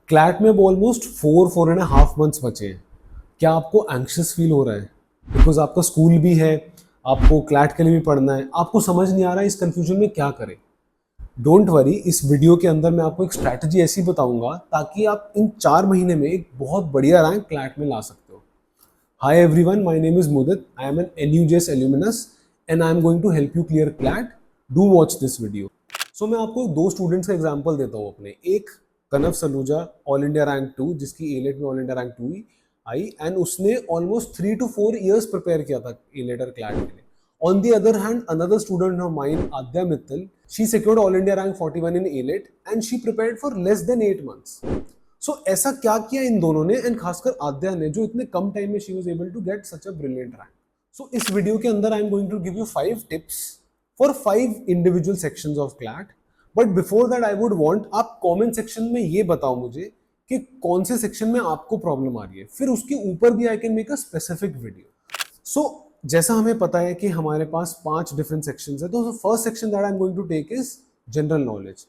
CLAT में अब almost 4.5 months बचे हैं। क्या आपको एंक्शियस फील हो रहा है? बिकॉज आपका स्कूल भी है, आपको क्लैट के लिए भी पढ़ना है, आपको समझ नहीं आ रहा है इस कंफ्यूजन में क्या करें। डोंट वरी, इस वीडियो के अंदर मैं आपको एक स्ट्रैटेजी ऐसी बताऊंगा ताकि आप इन 4 महीने में एक बहुत बढ़िया रैंक क्लैट में ला सकते हो। Hi everyone, my name is Mudit, I am an NUJS alumnus and I am going to help you clear CLAT. Do watch this video. So मैं आपको दो स्टूडेंट्स का एग्जांपल देता हूँ अपने। एक कनव सलूजा, ऑल इंडिया रैंक 2, जिसकी एलेट में all India rank 2 he I, and उसने ऑलमोस्ट 3 to 4 years प्रिपेयर किया था एलेटर क्लैट के लिए। On the other hand, another student of mine, Adya Mittal, she secured All India rank 41 in ALET and she prepared for less than 8 months. So ऐसा क्या किया इन दोनों ने, एंड खासकर आद्या ने, जो इतने कम टाइम में she was able to get such a brilliant rank. So इस वीडियो के अंदर I am going to give you 5 tips for 5 individual sections of CLAT. But before that I would want आप comment section में ये बताओ मुझे कि कौन से सेक्शन में आपको प्रॉब्लम आ रही है, फिर उसके ऊपर भी I can make a specific video. सो जैसा हमें पता है कि हमारे पास 5 डिफरेंट सेक्शंस है, तो first section that I am going to take is general knowledge.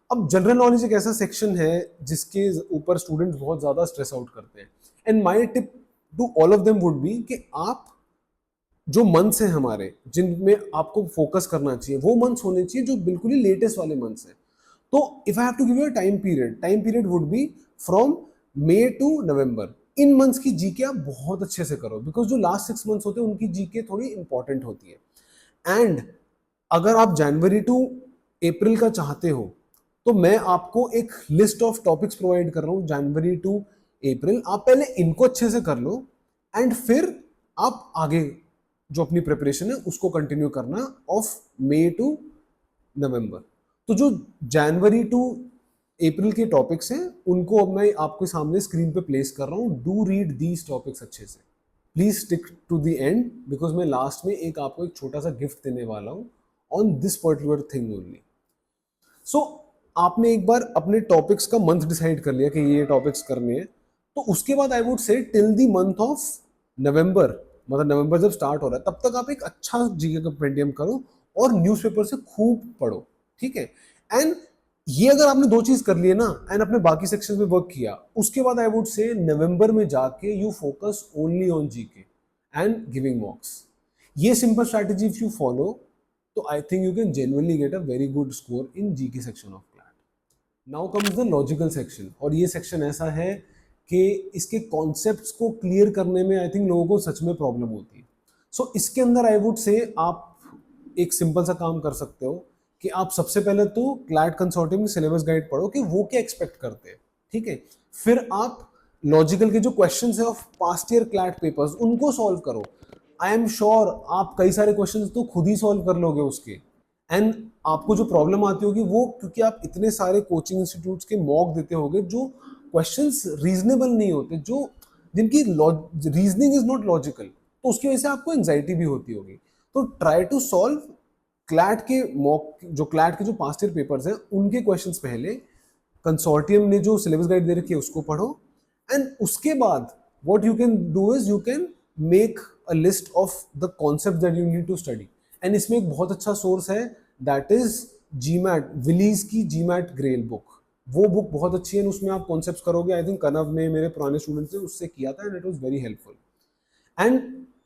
अब जनरल नॉलेज एक ऐसा सेक्शन है जिसके ऊपर स्टूडेंट्स बहुत ज्यादा स्ट्रेस आउट करते हैं, and my tip to all of them would be कि आप जो मंथ्स हैं हमारे जिनमें आपको फोकस करना चाहिए, वो मंथ्स होने चाहिए जो बिल्कुल ही लेटेस्ट वाले मंथ्स हैं। तो if I have to give you a time period would be from May to November। इन मंथ्स की जीके आप बहुत अच्छे से करो, बिकॉज जो लास्ट 6 मंथ्स होते हैं उनकी जीके थोड़ी इंपॉर्टेंट होती है। एंड अगर आप जनवरी टू अप्रैल का चाहते हो तो मैं आपको एक लिस्ट ऑफ टॉपिक्स प्रोवाइड कर रहा हूं जनवरी टू अप्रैल। आप पहले इनको अच्छे से कर लो एंड फिर आप आगे जो अपनी प्रिपरेशन है उसको कंटिन्यू करना ऑफ May टू नवंबर। तो जो जनवरी टू अप्रैल के टॉपिक्स हैं उनको अब मैं आपके सामने स्क्रीन पे प्लेस कर रहा हूँ। डू रीड दीज टॉपिक्स अच्छे से, please stick to the end, because मैं लास्ट में आपको एक छोटा सा गिफ्ट देने वाला हूँ on this particular thing only. So आपने एक बार अपने टॉपिक्स का मंथ डिसाइड कर लिया कि ये टॉपिक्स करने हैं, तो उसके बाद I would say till the month of November, मतलब नवंबर जब स्टार्ट हो रहा है तब तक आप एक अच्छा जीके का कंपेंडियम करो और न्यूज़पेपर से खूब पढ़ो, ठीक है। एंड ये अगर आपने दो चीज कर लिए ना एंड अपने बाकी सेक्शन में वर्क किया, उसके बाद आई वुड से नवंबर में जाके you focus only on GK and giving mocks. ये simple strategy if you follow, तो I think you can genuinely get a very good score in GK section of CLAT. Now comes the logical section, और ये section ऐसा है कि इसके concepts को clear करने में आई थिंक लोगों को सच में प्रॉब्लम होती है। सो इसके अंदर आई वुड से आप एक सिंपल सा काम कर सकते हो कि आप सबसे पहले तो क्लैट कंसोर्टियम की सिलेबस गाइड पढ़ो कि वो क्या एक्सपेक्ट करते हैं, ठीक है। फिर आप लॉजिकल के जो क्वेश्चंस है of past year CLAT papers उनको सॉल्व करो। आई एम श्योर आप कई सारे क्वेश्चंस तो खुद ही सॉल्व कर लोगे उसके। एंड आपको जो प्रॉब्लम आती होगी वो क्योंकि आप इतने सारे कोचिंग इंस्टीट्यूट्स के मॉक देते होगे जो क्वेश्चंस रीजनेबल नहीं होते, जो जिनकी रीजनिंग इज नॉट लॉजिकल, तो उसकी वजह से आपको एंजाइटी भी होती होगी। तो ट्राई टू सॉल्व क्लैट के मॉक, जो क्लैट के जो पास्ट ईयर पेपर्स हैं उनके क्वेश्चंस पहले, कंसोर्टियम ने जो सिलेबस गाइड दे रखी है उसको पढ़ो, एंड उसके बाद what you can do is you can make a list of the concept that you need to study. And इसमें एक बहुत अच्छा सोर्स है दैट इज जीमैट, विलीज की जीमैट ग्रेल बुक। वो बुक बहुत अच्छी है, उसमें आप कॉन्सेप्ट्स करोगे। आई थिंक कनव ने, मेरे पुराने स्टूडेंट्स ने उससे किया था and it was very helpful. And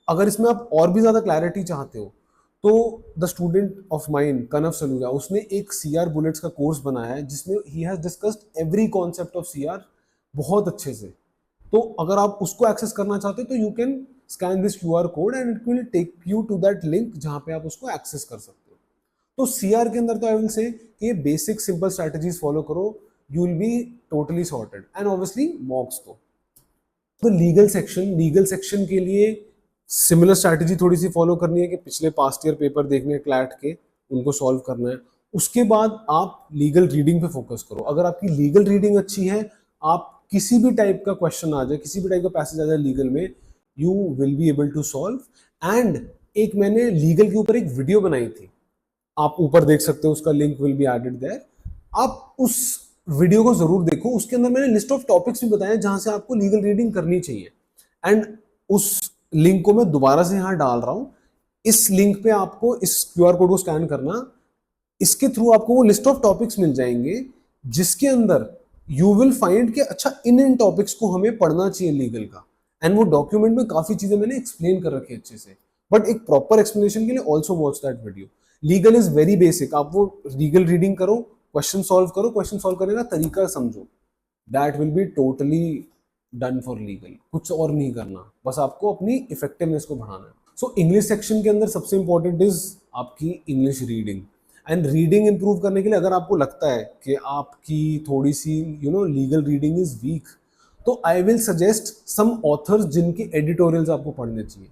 अगर इसमें आप और भी ज्यादा क्लैरिटी चाहते हो तो द स्टूडेंट ऑफ माइन कनव सलूजा, उसने एक CR बुलेट्स का कोर्स बनाया है जिसमें he has discussed every concept of CR बहुत अच्छे से। तो अगर आप उसको एक्सेस करना चाहते हो तो you can scan this QR code and it will take you to that link जहां पे आप उसको एक्सेस कर सकते हो। तो CR के अंदर तो आई विल से ये बेसिक सिंपल स्ट्रैटेजीज फॉलो करो, you will be totally sorted. And obviously मॉक्स तो लीगल सेक्शन के लिए सिमिलर स्ट्रैटेजी थोड़ी सी फॉलो करनी है कि पिछले पास्ट ईयर पेपर देखने हैं क्लैट के, उनको सॉल्व करना है। उसके बाद आप लीगल रीडिंग पे फोकस करो। अगर आपकी लीगल रीडिंग अच्छी है, आप किसी भी टाइप का क्वेश्चन आ जाए, किसी भी टाइप का पैसेज आ जाए लीगल में, you will be able to solve. And एक मैंने लीगल के ऊपर एक वीडियो बनाई थी, आप ऊपर देख सकते हो, उसका link will be added there. आप उस वीडियो को जरूर देखो, उसके अंदर मैंने लिस्ट ऑफ टॉपिक्स भी बताए जहां से आपको लीगल रीडिंग करनी चाहिए। एंड उस लिंक को मैं दोबारा से यहां डाल रहा हूं। इस लिंक पे आपको इस QR कोड को स्कैन करना, इसके थ्रू आपको वो लिस्ट ऑफ टॉपिक्स मिल जाएंगे जिसके अंदर यू विल फाइंड कि अच्छा इन टॉपिक्स को हमें पढ़ना चाहिए लीगल का, एंड वो डॉक्यूमेंट में काफी चीजें मैंने एक्सप्लेन कर रखी है अच्छे से, बट एक प्रॉपर एक्सप्लेनेशन के लिए also watch that video. Legal is very basic, आप वो लीगल रीडिंग करो, क्वेश्चन सॉल्व करो, क्वेश्चन सॉल्व करने का तरीका समझो, that will be totally done for legal. कुछ और नहीं करना, बस आपको अपनी इफेक्टिवनेस को बढ़ाना है। सो इंग्लिश सेक्शन के अंदर सबसे इंपॉर्टेंट इज आपकी English reading, and reading improve करने के लिए अगर आपको लगता है कि आपकी थोड़ी सी लीगल रीडिंग इज वीक, तो I will suggest some authors जिनके एडिटोरियल्स आपको पढ़ने चाहिए।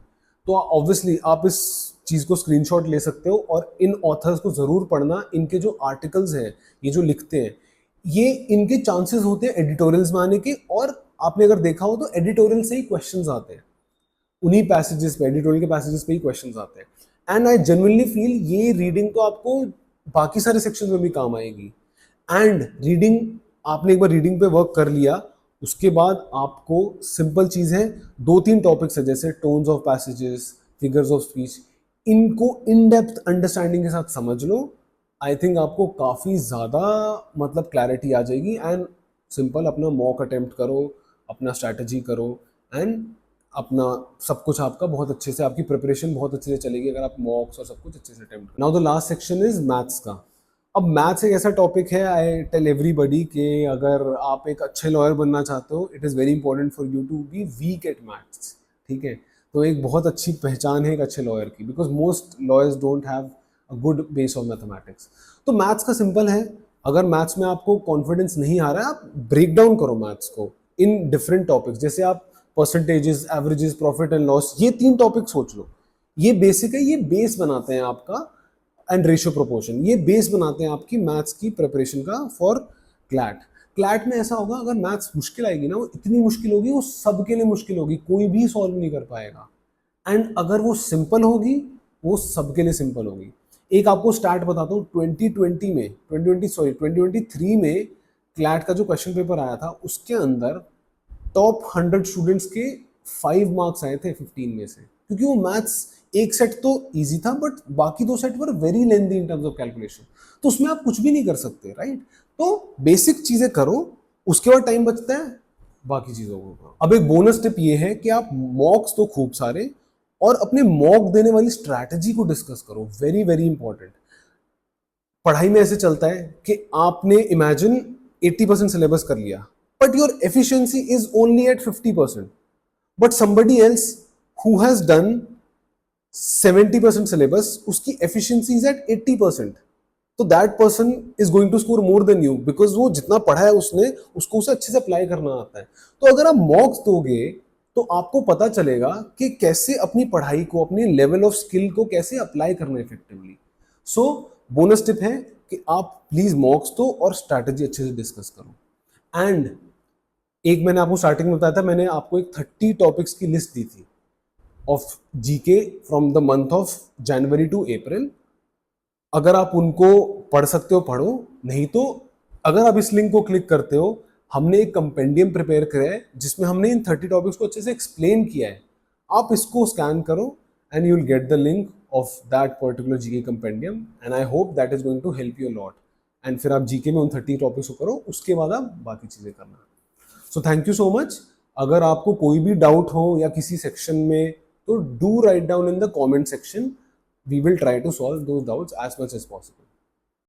तो ऑब्वियसली आप इस चीज़ को स्क्रीनशॉट ले सकते हो और इन ऑथर्स को ज़रूर पढ़ना। इनके जो आर्टिकल्स हैं, ये जो लिखते हैं, ये इनके चांसेस होते हैं एडिटोरियल्स में आने के, और आपने अगर देखा हो तो एडिटोरियल से ही क्वेश्चंस आते हैं, उन्हीं पैसेजेस पे, एडिटोरियल के पैसेजेस पे ही क्वेश्चंस आते हैं। एंड आई जेन्युइनली फील ये रीडिंग तो आपको बाकी सारे सेक्शन में भी काम आएगी। एंड रीडिंग, आपने एक बार रीडिंग पे वर्क कर लिया, उसके बाद आपको सिंपल चीज है, 2-3 टॉपिक्स है जैसे tones of passages, figures of speech, इनको इन डेप्थ अंडरस्टैंडिंग के साथ समझ लो। आई थिंक आपको काफी ज्यादा मतलब क्लैरिटी आ जाएगी। एंड सिंपल अपना मॉक अटेम्प्ट करो, अपना स्ट्रैटेजी करो, एंड अपना सब कुछ आपका बहुत अच्छे से, आपकी प्रिपरेशन बहुत अच्छे से चलेगी अगर आप मॉक्स और सब कुछ अच्छे से अटेम्प्ट करो। Now the last section is maths का। अब मैथ्स एक ऐसा टॉपिक है, आई टेल एवरीबडी कि अगर आप एक अच्छे लॉयर बनना चाहते हो, it is very important for you to be weak at maths. ठीक है, तो एक बहुत अच्छी पहचान है एक अच्छे लॉयर की, because most lawyers don't have a good base of mathematics. तो मैथ्स का सिंपल है, अगर मैथ्स में आपको कॉन्फिडेंस नहीं आ रहा है, आप ब्रेक डाउन करो मैथ्स को इन डिफरेंट टॉपिक्स। जैसे आप percentages, averages, profit and loss, ये 3 टॉपिक सोच लो। ये बेसिक है, ये बेस बनाते हैं आपका, एंड रेशियो प्रोपोर्शन, ये बेस बनाते हैं आपकी मैथ्स की प्रिपरेशन का फॉर क्लैट। क्लैट में ऐसा होगा, अगर मैथ्स मुश्किल आएगी ना, वो इतनी मुश्किल होगी, वो सबके लिए मुश्किल होगी, कोई भी सॉल्व नहीं कर पाएगा। एंड अगर वो सिंपल होगी, वो सबके लिए सिंपल होगी। एक आपको स्टार्ट बताता हूँ, 2023 में क्लैट का जो क्वेश्चन पेपर आया था, उसके अंदर टॉप 100 स्टूडेंट्स के 5 मार्क्स आए थे 15 में से, क्योंकि वो मैथ्स एक सेट तो इजी था, बट बाकी 2 set were very lengthy in terms of calculation. तो उसमें आप कुछ भी नहीं कर सकते, राइट? तो बेसिक चीजें करो, उसके बाद टाइम बचता है बाकी चीजों को करो। अब एक बोनस टिप ये है कि आप मॉक्स तो खूब सारे, और अपने मॉक देने वाली स्ट्रैटेजी को डिस्कस करो, वेरी वेरी इंपॉर्टेंट। पढ़ाई में ऐसे चलता है कि आपने इमेजिन 80% सिलेबस कर लिया, but your efficiency is only at 50%, but somebody else who has done 70% syllabus, उसकी एफिशिएंसी इज एट 80%, तो that person is going to score more than you, because वो जितना पढ़ा है उसने, उसको उसे अच्छे से अप्लाई करना आता है। तो अगर आप मॉक्स दोगे तो आपको पता चलेगा कि कैसे अपनी पढ़ाई को, अपनी लेवल ऑफ स्किल को कैसे अप्लाई करना इफेक्टिवली। सो बोनस टिप है कि आप प्लीज मॉक्स दो और स्ट्रैटेजी अच्छे से डिस्कस करो। एंड एक मैंने आपको स्टार्टिंग में बताया था, मैंने आपको एक 30 टॉपिक्स की लिस्ट दी थी of GK from the month of January to April. अगर आप उनको पढ़ सकते हो पढ़ो, नहीं तो अगर आप इस लिंक को क्लिक करते हो, हमने एक कंपेंडियम प्रिपेयर किया है जिसमें हमने इन 30 टॉपिक्स को अच्छे से एक्सप्लेन किया है। आप इसको स्कैन करो and you will get the link of that particular GK compendium, and I hope that is going to help you lot. And फिर आप जीके में उन 30 टॉपिक्स को करो, उसके बाद आप बाकी चीजें करना। So thank you so much. अगर आपको कोई भी डाउट हो या किसी सेक्शन में, तो do write down in the comment section. We will try to solve those doubts as much as possible.